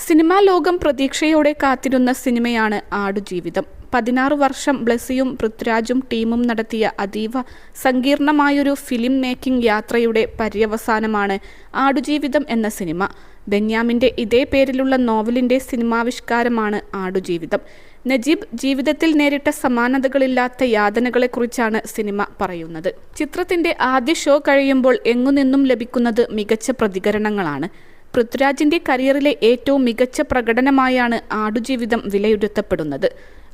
Cinema ലോകം പ്രതീക്ഷയോടെ കാത്തിരുന്ന സിനിമയാണ് ആടുജീവിതം. 16 വർഷം ബ്ലെസ്സിയും പൃഥ്വിരാജും ടീമും നടത്തിയ അതീവ സങ്കീർണമായൊരു ഫിലിം മേക്കിംഗ് യാത്രയുടെ പര്യവസാനമാണ് ആടുജീവിതം എന്ന സിനിമ. ബെന്യാമിൻ്റെ ഇതേ പേരിലുള്ള നോവലിൻ്റെ സിനിമാവിഷ്കാരമാണ് ആടുജീവിതം. നജീബ് ജീവിതത്തിൽ നേരിട്ട സമാനതകളില്ലാത്ത യാതനകളെക്കുറിച്ചാണ് സിനിമ പറയുന്നത്. ചിത്രത്തിൻ്റെ ആദ്യ ഷോ കഴിയുമ്പോൾ എങ്ങുനിന്നും ലഭിക്കുന്നത് മികച്ച പ്രതികരണങ്ങളാണ്. പൃഥ്വിരാജിൻ്റെ കരിയറിലെ ഏറ്റവും മികച്ച പ്രകടനമായാണ് ആടുജീവിതം വിലയിരുത്തപ്പെടുന്നത്.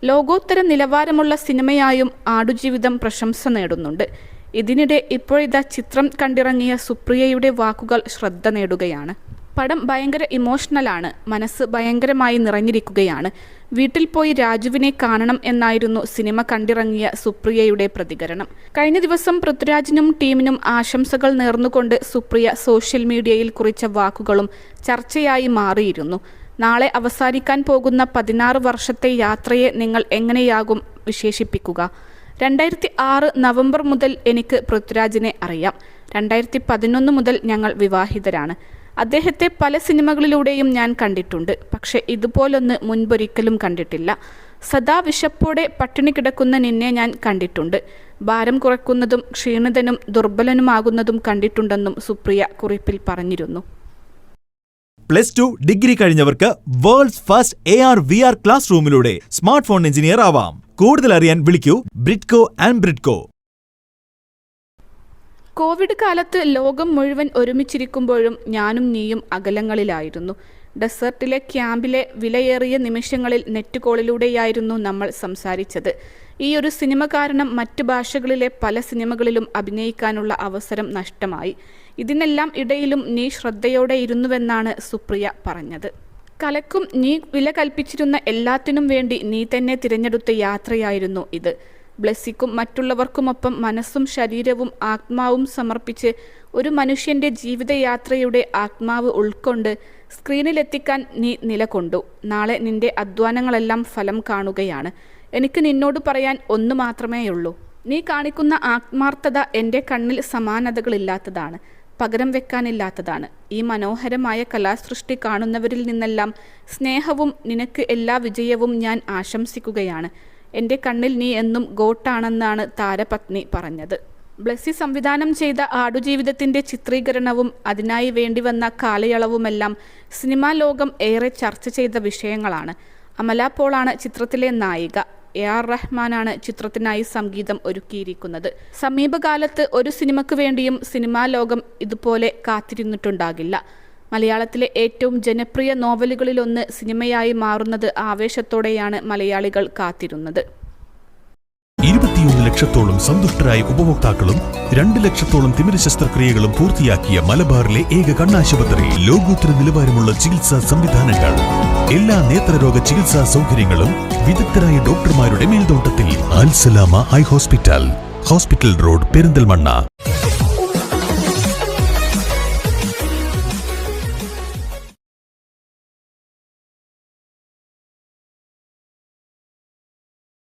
ലോകോത്തര നിലവാരമുള്ള സിനിമയായും ആടുജീവിതം പ്രശംസ നേടുന്നുണ്ട്. ഇതിനിടെ ഇപ്പോഴിതാ ചിത്രം കണ്ടിറങ്ങിയ സുപ്രിയയുടെ വാക്കുകൾ ശ്രദ്ധ നേടുകയാണ്. പടം ഭയങ്കര ഇമോഷണലാണ്, മനസ്സ് ഭയങ്കരമായി നിറഞ്ഞിരിക്കുകയാണ്. വീട്ടിൽ പോയി രാജുവിനെ കാണണം എന്നായിരുന്നു സിനിമ കണ്ടിറങ്ങിയ സുപ്രിയയുടെ പ്രതികരണം. കഴിഞ്ഞ ദിവസം പൃഥ്വിരാജിനും ടീമിനും ആശംസകൾ നേർന്നുകൊണ്ട് സുപ്രിയ സോഷ്യൽ മീഡിയയിൽ കുറിച്ച വാക്കുകളും ചർച്ചയായി മാറിയിരുന്നു. നാളെ അവസാനിക്കാൻ പോകുന്ന 16 വർഷത്തെ യാത്രയെ നിങ്ങൾ എങ്ങനെയാകും വിശേഷിപ്പിക്കുക? 2006 നവംബർ മുതൽ എനിക്ക് പൃഥ്വിരാജിനെ അറിയാം. 2011 മുതൽ ഞങ്ങൾ വിവാഹിതരാണ്. അദ്ദേഹത്തെ പല സിനിമകളിലൂടെയും ഞാൻ കണ്ടിട്ടുണ്ട്. പക്ഷെ ഇതുപോലൊന്ന് മുൻപൊരിക്കലും കണ്ടിട്ടില്ല. സദാ വിശപ്പോടെ പട്ടിണി കിടക്കുന്ന നിന്നെ ഞാൻ കണ്ടിട്ടുണ്ട്. ഭാരം കുറയ്ക്കുന്നതും ക്ഷീണിതനും ദുർബലനുമാകുന്നതും കണ്ടിട്ടുണ്ടെന്നും സുപ്രിയ കുറിപ്പിൽ പറഞ്ഞിരുന്നു. +2 ഡിഗ്രി കഴിഞ്ഞവർക്ക് വേൾഡ്സ് ഫസ്റ്റ് AR/VR ക്ലാസ് റൂമിലൂടെ സ്മാർട്ട് ഫോൺ എഞ്ചിനീയർ ആവാം. കൂടുതൽ അറിയാൻ വിളിക്കൂ ബ്രിഡ്കോ ആൻഡ് ബ്രിഡ്കോ. കോവിഡ് കാലത്ത് ലോകം മുഴുവൻ ഒരുമിച്ചിരിക്കുമ്പോഴും ഞാനും നീയും അകലങ്ങളിലായിരുന്നു. ഡെസേർട്ടിലെ ക്യാമ്പിലെ വിലയേറിയ നിമിഷങ്ങളിൽ നെറ്റ് കോളിലൂടെയായിരുന്നു നമ്മൾ സംസാരിച്ചത്. ഈ ഒരു സിനിമ കാരണം മറ്റ് ഭാഷകളിലെ പല സിനിമകളിലും അഭിനയിക്കാനുള്ള അവസരം നഷ്ടമായി. ഇതിനെല്ലാം ഇടയിലും നീ ശ്രദ്ധയോടെ ഇരുന്നുവെന്നാണ് സുപ്രിയ പറഞ്ഞത്. കലക്കും നീ വില കൽപ്പിച്ചിരുന്ന എല്ലാത്തിനും വേണ്ടി നീ തന്നെ തിരഞ്ഞെടുത്ത യാത്രയായിരുന്നു ഇത്. ബ്ലെസ്സിക്കും മറ്റുള്ളവർക്കുമൊപ്പം മനസ്സും ശരീരവും ആത്മാവും സമർപ്പിച്ച് ഒരു മനുഷ്യൻ്റെ ജീവിതയാത്രയുടെ ആത്മാവ് ഉൾക്കൊണ്ട് സ്ക്രീനിലെത്തിക്കാൻ നീ നിലകൊണ്ടു. നാളെ നിന്റെ അധ്വാനങ്ങളെല്ലാം ഫലം കാണുകയാണ്. എനിക്ക് നിന്നോട് പറയാൻ ഒന്നു മാത്രമേയുള്ളൂ. നീ കാണിക്കുന്ന ആത്മാർത്ഥത എൻ്റെ കണ്ണിൽ സമാനതകളില്ലാത്തതാണ്, പകരം വെക്കാനില്ലാത്തതാണ്. ഈ മനോഹരമായ കലാസൃഷ്ടി കാണുന്നവരിൽ നിന്നെല്ലാം സ്നേഹവും നിനക്ക് എല്ലാ വിജയവും ഞാൻ ആശംസിക്കുകയാണ്. എൻ്റെ കണ്ണിൽ നീ എന്നും ഗോട്ടാണെന്നാണ് താരപത്നി പറഞ്ഞത്. ബ്ലെസ്സി സംവിധാനം ചെയ്ത ആടുജീവിതത്തിൻ്റെ ചിത്രീകരണവും അതിനായി വേണ്ടിവന്ന കാലയളവുമെല്ലാം സിനിമാ ലോകം ഏറെ ചർച്ച ചെയ്ത വിഷയങ്ങളാണ്. അമല പോളാണ് ചിത്രത്തിലെ നായിക. AR റഹ്മാനാണ് ചിത്രത്തിനായി സംഗീതം ഒരുക്കിയിരിക്കുന്നത്. സമീപകാലത്ത് ഒരു സിനിമയ്ക്ക് വേണ്ടിയും സിനിമാ ലോകം ഇതുപോലെ കാത്തിരുന്നിട്ടുണ്ടാകില്ല. മലയാളത്തിലെ ഏറ്റവും ജനപ്രിയ നോവലുകളിലൊന്ന് സിനിമയായി മാറുന്നത് ആവേശത്തോടെയാണ് മലയാളികൾ കാത്തിരുന്നത്. 21 ലക്ഷത്തോളം സന്തുഷ്ടരായ ഉപഭോക്താക്കളും 2 ലക്ഷത്തോളം തിമിര ശസ്ത്രക്രിയകളും പൂർത്തിയാക്കിയ മലബാറിലെ ഏക കണ്ണാശുപത്രി. ലോകോത്തര നിലവാരമുള്ള ചികിത്സാ സംവിധാനങ്ങൾ, എല്ലാ നേത്രരോഗ ചികിത്സാ സൗകര്യങ്ങളും വിദഗ്ധരായ ഡോക്ടർമാരുടെ മേൽനോട്ടത്തിൽ. Al Salama eye hospital, hospital road, Perinthalmanna.